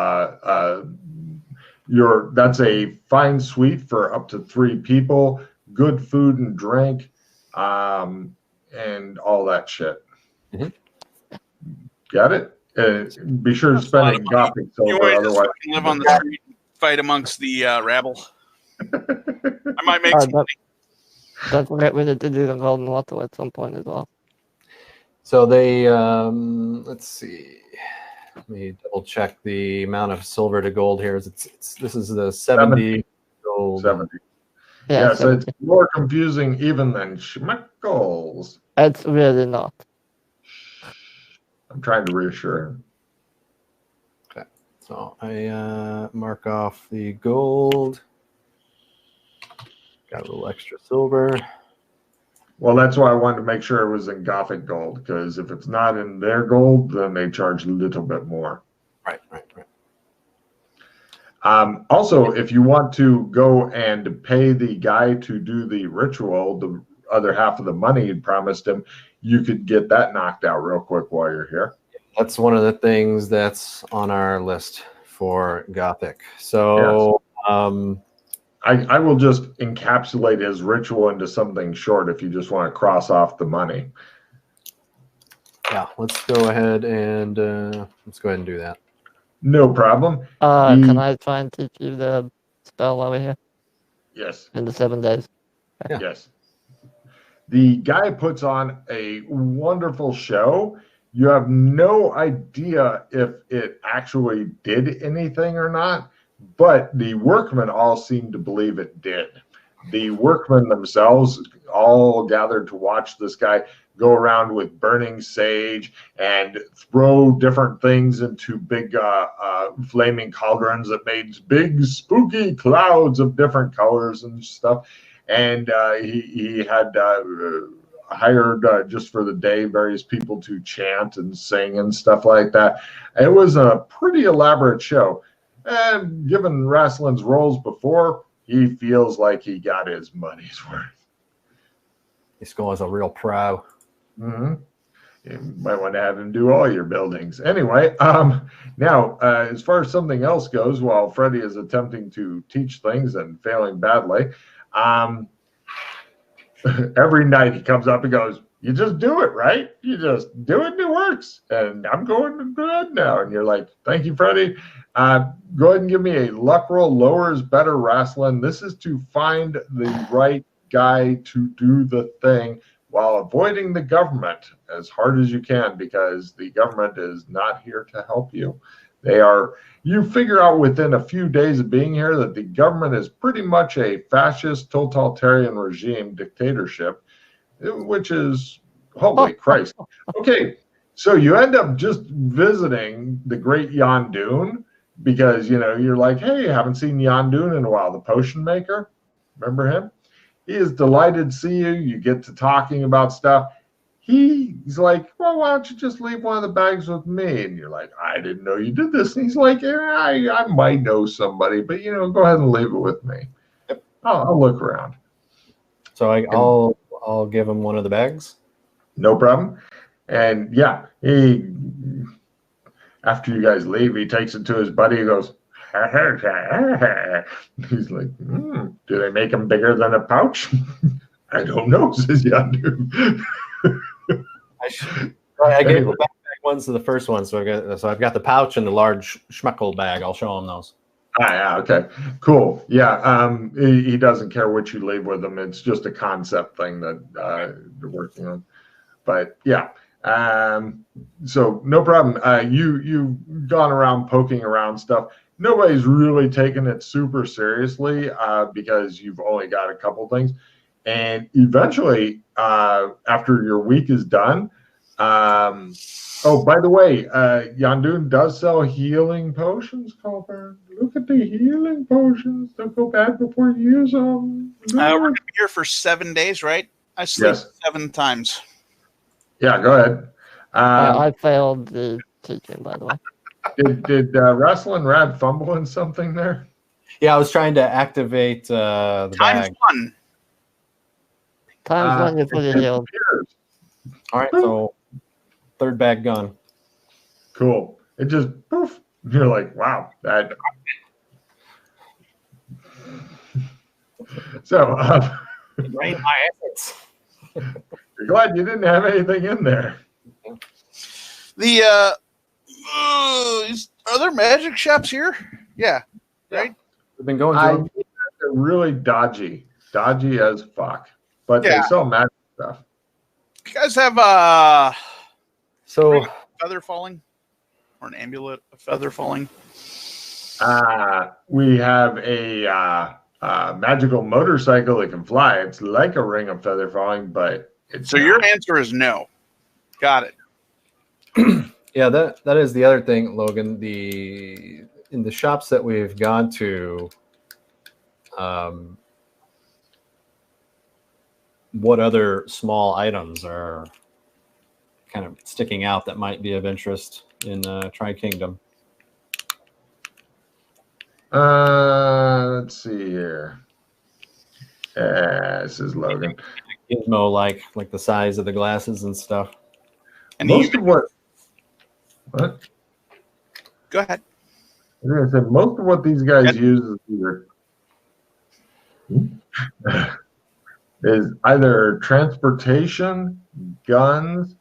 that's a fine suite for up to 3 people, good food and drink, and all that shit. Mm-hmm. Got it? Be sure to spend it in Gothic silver, otherwise live on the street and fight amongst the rabble. I might make some money. Don't forget we need to do the golden lotto at some point as well. So they, let's see. Let me double check the amount of silver to gold here. This is the 70 gold. 70. Yeah, So it's more confusing even than schmeckles. it's really not. I'm trying to reassure him. Okay, so I mark off the gold. Got a little extra silver. Well, that's why I wanted to make sure it was in Gothic gold, because if it's not in their gold, then they charge a little bit more. Right. Also, if you want to go and pay the guy to do the ritual, the other half of the money you promised him, you could get that knocked out real quick while you're here. That's one of the things that's on our list for Gothic. So, yes. I will just encapsulate his ritual into something short if you just want to cross off the money. Yeah, let's go ahead and do that. No problem. Can I try and teach you the spell over here? Yes. In the 7 days. Yeah. Yes. The guy puts on a wonderful show. You have no idea if it actually did anything or not, but the workmen all seem to believe it did. The workmen themselves all gathered to watch this guy go around with burning sage and throw different things into big flaming cauldrons that made big spooky clouds of different colors and stuff. And he had hired just for the day various people to chant and sing and stuff like that. It was a pretty elaborate show. And given Raslin's roles before, he feels like he got his money's worth. This guy's a real pro. Mm-hmm. You might want to have him do all your buildings. Anyway, now, as far as something else goes, while Freddie is attempting to teach things and failing badly, every night he comes up and goes, "You just do it, right? You just do it and it works. And I'm going to bed now." And you're like, "Thank you, Freddie. Go ahead and give me a luck roll. Lower is better, Rasslin. This is to find the right guy to do the thing while avoiding the government as hard as you can, because the government is not here to help you. You figure out within a few days of being here that the government is pretty much a fascist, totalitarian regime dictatorship, which is, holy Christ. Okay, so you end up just visiting the great Yondoon because, you're like, "Hey, haven't seen Yondoon in a while, the potion maker." Remember him? He is delighted to see you. You get to talking about stuff. He's like, "Well, why don't you just leave one of the bags with me?" And you're like, "I didn't know you did this." And he's like, "Yeah, I might know somebody, but, go ahead and leave it with me. I'll look around." So I'll give him one of the bags. No problem. And yeah, after you guys leave, he takes it to his buddy. He goes, he's like, "Do they make them bigger than a pouch?" "I don't know," says Yondu. I gave the backpack ones to the first one, so I've got the pouch and the large schmeckle bag. I'll show him those. Yeah, okay, cool. Yeah, he doesn't care what you leave with him. It's just a concept thing that they're working on. But yeah, So no problem. You've gone around poking around stuff. Nobody's really taken it super seriously because you've only got a couple things. And eventually, after your week is done, oh, by the way, Yandun does sell healing potions, Colburn. Look at the healing potions. Don't go bad before you use them. We're going to be here for 7 days, right? I sleep Yes. 7 times. Yeah, go ahead. I failed the teaching, by the way. Did Wrestling Rad fumble in something there? Yeah, I was trying to activate the Times bag. 1. Times when you're fully healed. All right, so third bag gone. Cool. It just poof. You're like, wow, that. So, Drain my assets. you're glad you didn't have anything in there. The are there magic shops here? Yeah, right. We've been going I through. think they're really dodgy as fuck, but Yeah. they sell magic stuff. You guys have So feather falling or an amulet of feather falling? We have a magical motorcycle that can fly. It's like a ring of feather falling, but it's So not. your answer is no. Got it. yeah, that is the other thing, Logan. In the shops that we've gone to, what other small items are kind of sticking out that might be of interest in Tri-Kingdom? Let's see here. This is Logan. Gizmo, like the size of the glasses and stuff. And Most of what? Go ahead. I was gonna say most of what these guys use is either transportation, guns,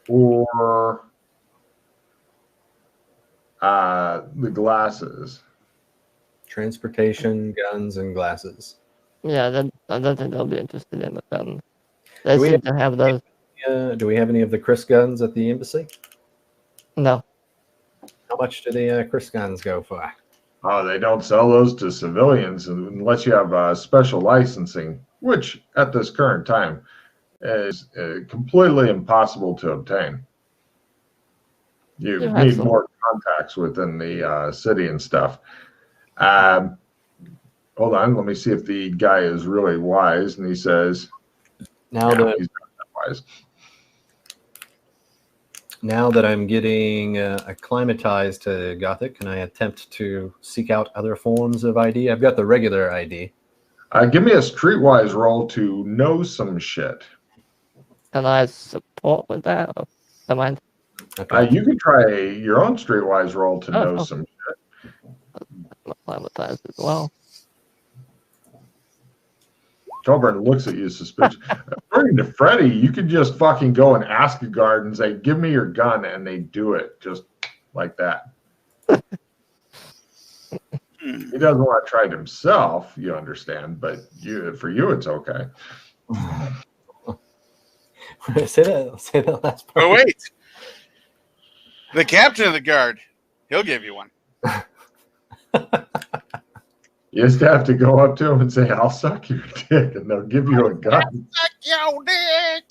or the glasses. Transportation, guns, and glasses. Yeah, I don't think they'll be interested in the guns. They Do we seem to have those. Do we have any of the Chris guns at the embassy? No. How much do the Chris guns go for? Oh, they don't sell those to civilians unless you have special licensing, which at this current time is completely impossible to obtain. You need more contacts within the city and stuff. Hold on, let me see if the guy is really wise. And he says, Now he's that not that wise. Now that I'm getting acclimatized to Gothic, can I attempt to seek out other forms of ID? I've got the regular ID. Give me a streetwise roll to know some shit. Can I support with that? Or am I? Okay. You can try your own streetwise roll to know some shit. Acclimatized as well. Colburn looks at you suspicious. According to Freddie, you could just fucking go and ask a guard and say, "Give me your gun," and they do it just like that. He doesn't want to try it himself, you understand, but for you, it's okay. say that last part. Oh wait, the captain of the guard, he'll give you one. You just have to go up to him and say, "I'll suck your dick," and they'll give you a gun. Suck your dick.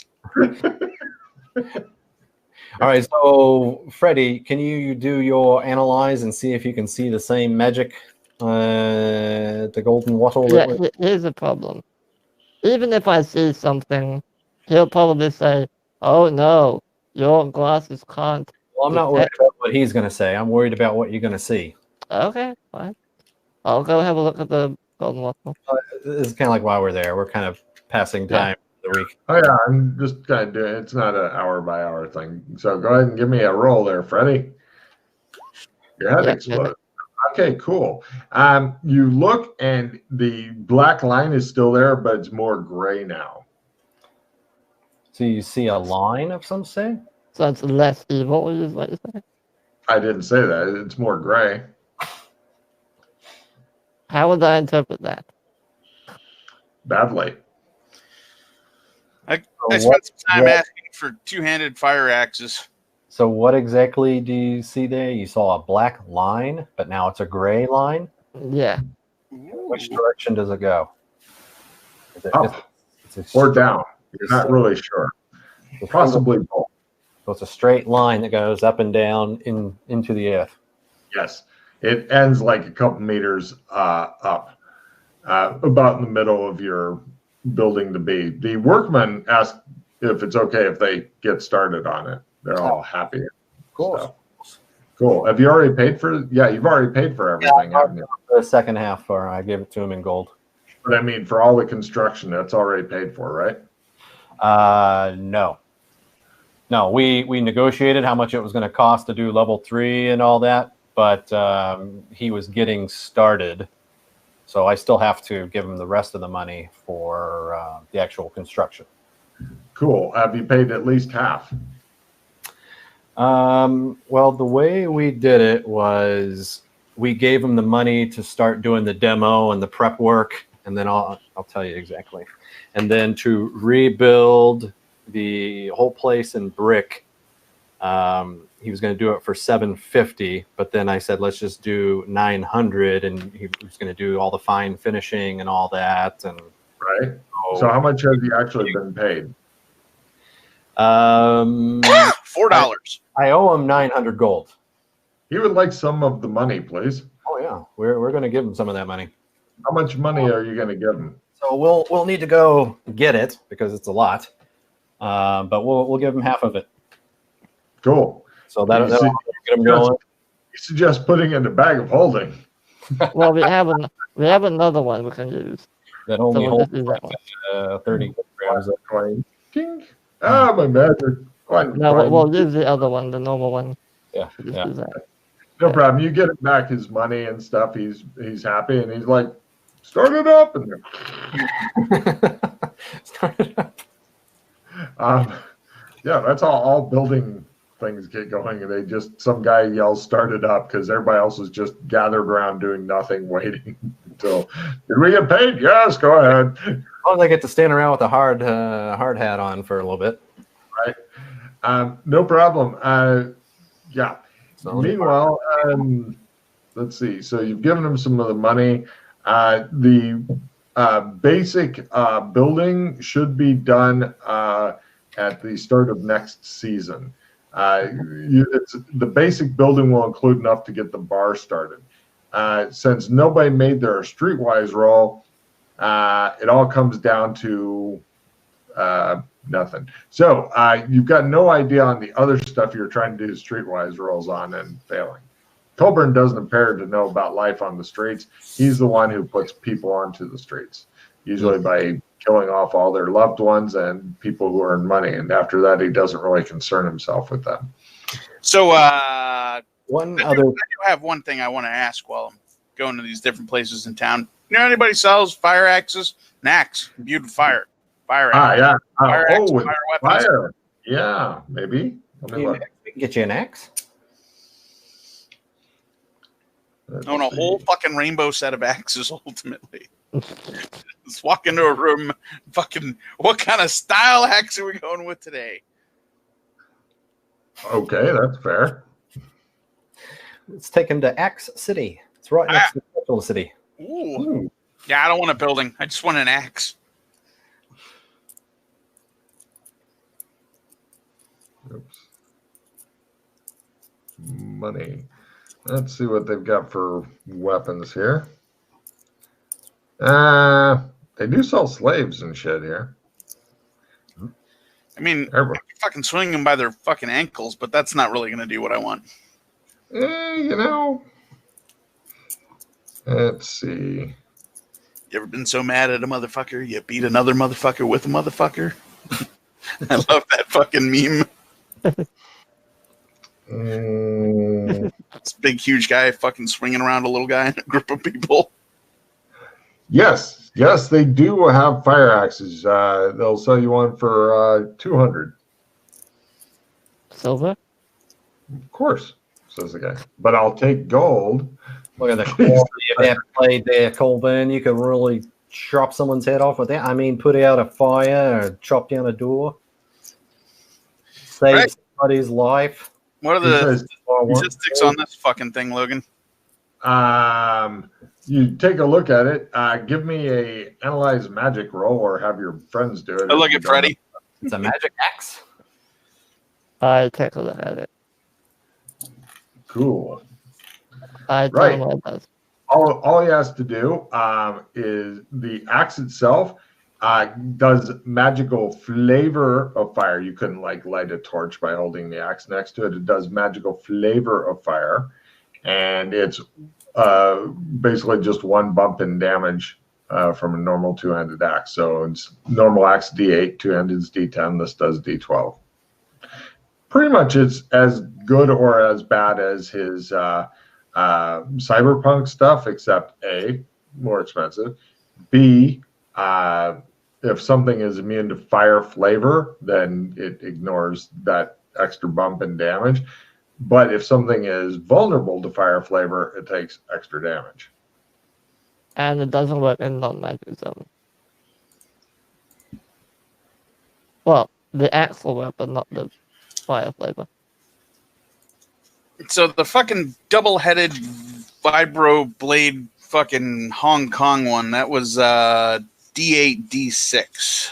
All right, so Freddie, can you do your analyze and see if you can see the same magic, the golden wattle? Yeah, here's the problem. Even if I see something, he'll probably say, "Oh no, your glasses can't." Well, I'm not worried about what he's going to say. I'm worried about what you're going to see. Okay, fine. I'll go have a look at the golden wattle. This is kind of like why we're there. We're kind of passing time for the week. Oh yeah, I'm just kind of doing. It's not an hour by hour thing. So go ahead and give me a roll there, Freddie. Your head exploded. Okay, cool. You look and the black line is still there, but it's more gray now. So you see a line of some say? So it's less evil, is what you say? I didn't say that. It's more gray. How would I interpret that? Badly. I So spent some time what- asking for two-handed fire axes. So what exactly do you see there? You saw a black line, but now it's a gray line. Yeah. Which direction does it go? Is it Up it's a or straight- down. You're not really sure. it's a Possibly both. So it's a straight line that goes up and down into the earth. Yes. It ends like a couple meters up, about in the middle of your building to be. The workmen ask if it's okay if they get started on it. They're all happy. Cool. So, cool. Have you already paid for? Yeah, you've already paid for everything, haven't you? The second half, or I gave it to him in gold. But I mean, for all the construction, that's already paid for, right? No, we negotiated how much it was going to cost to do level 3 and all that, but he was getting started, so I still have to give him the rest of the money for the actual construction. Cool. Have you paid at least half? Well, the way we did it was we gave him the money to start doing the demo and the prep work, and then I'll tell you exactly. And then to rebuild the whole place in brick, he was going to do it for $750, but then I said let's just do $900, and he was going to do all the fine finishing and all that. And Right. So how much has he actually been paid? $4. I owe him 900 gold. He would like some of the money, please. Oh yeah, we're going to give him some of that money. How much money are you going to give him? So we'll need to go get it because it's a lot, but we'll give him half of it. Cool. So that'll get him going. You suggest putting it in a bag of holding. Well, we have another one we can use. That So only we'll holds just use that one. 30 grams. Coin. Ding. Ah, my magic. One No, coin. we'll use the other one, the normal one. Yeah, Just yeah. use that. No problem. You get it back his money and stuff. He's happy and he's like, start it up. And Start it up. yeah, that's all building things get going. And they just, some guy yells, start it up, because everybody else is just gathered around doing nothing, waiting until, did we get paid? Yes, go ahead. As long as I get to stand around with a hard hat on for a little bit. Right. No problem. Yeah. So Meanwhile, let's see. So you've given him some of the money. The basic building should be done at the start of next season. The basic building will include enough to get the bar started. Since nobody made their streetwise roll, it all comes down to nothing. So you've got no idea on the other stuff you're trying to do streetwise rolls on and failing. Colburn doesn't appear to know about life on the streets. He's the one who puts people onto the streets, usually by killing off all their loved ones and people who earn money. And after that, he doesn't really concern himself with them. So one I other do have one thing I want to ask while I'm going to these different places in town. You know, anybody sells fire axes? An axe imbued with fire. Fire axe. Yeah. Fire axe, with fire weapons. fire. Yeah, maybe. Let me look. we can get you an axe. Let's Own a see. whole fucking rainbow set of axes, ultimately. Just walk into a room, fucking, what kind of style axe are we going with today? Okay, that's fair. Let's take him to Axe City. It's right next to the capital city. Ooh. Yeah, I don't want a building. I just want an axe. Oops. Money. Let's see what they've got for weapons here. They do sell slaves and shit here. I mean, I Everybody. can fucking swing them by their fucking ankles, but that's not really going to do what I want. You know. Let's see. You ever been so mad at a motherfucker, you beat another motherfucker with a motherfucker? I love that fucking meme. This big, huge guy fucking swinging around a little guy in a group of people. Yes, they do have fire axes. They'll sell you one for 200. Silver? Of course, says the guy. But I'll take gold. Look at the quality of that blade there, Colburn. You could really chop someone's head off with that. I mean, put out a fire or chop down a door. Save Right. somebody's life. What are He the says, statistics on this fucking thing, Logan? you take a look at it. Give me a analyze magic roll, or have your friends do it. I if look you at don't Freddy. It's a magic axe. I take a look at it. know. Cool. I tell Right. him what it does. All he has to do is the axe itself does magical flavor of fire. You couldn't like light a torch by holding the axe next to it. It does magical flavor of fire, and it's basically just one bump in damage from a normal two-handed axe. So it's normal axe D8, two-handed is D10. This does D12. Pretty much it's as good or as bad as his cyberpunk stuff, except A, more expensive. B, if something is immune to fire flavor, then it ignores that extra bump in damage. But if something is vulnerable to fire flavor, it takes extra damage. And it doesn't work in non-magic zone. Well, the axe will work, but not the fire flavor. So the fucking double-headed vibro blade fucking Hong Kong one, that was D8, D6.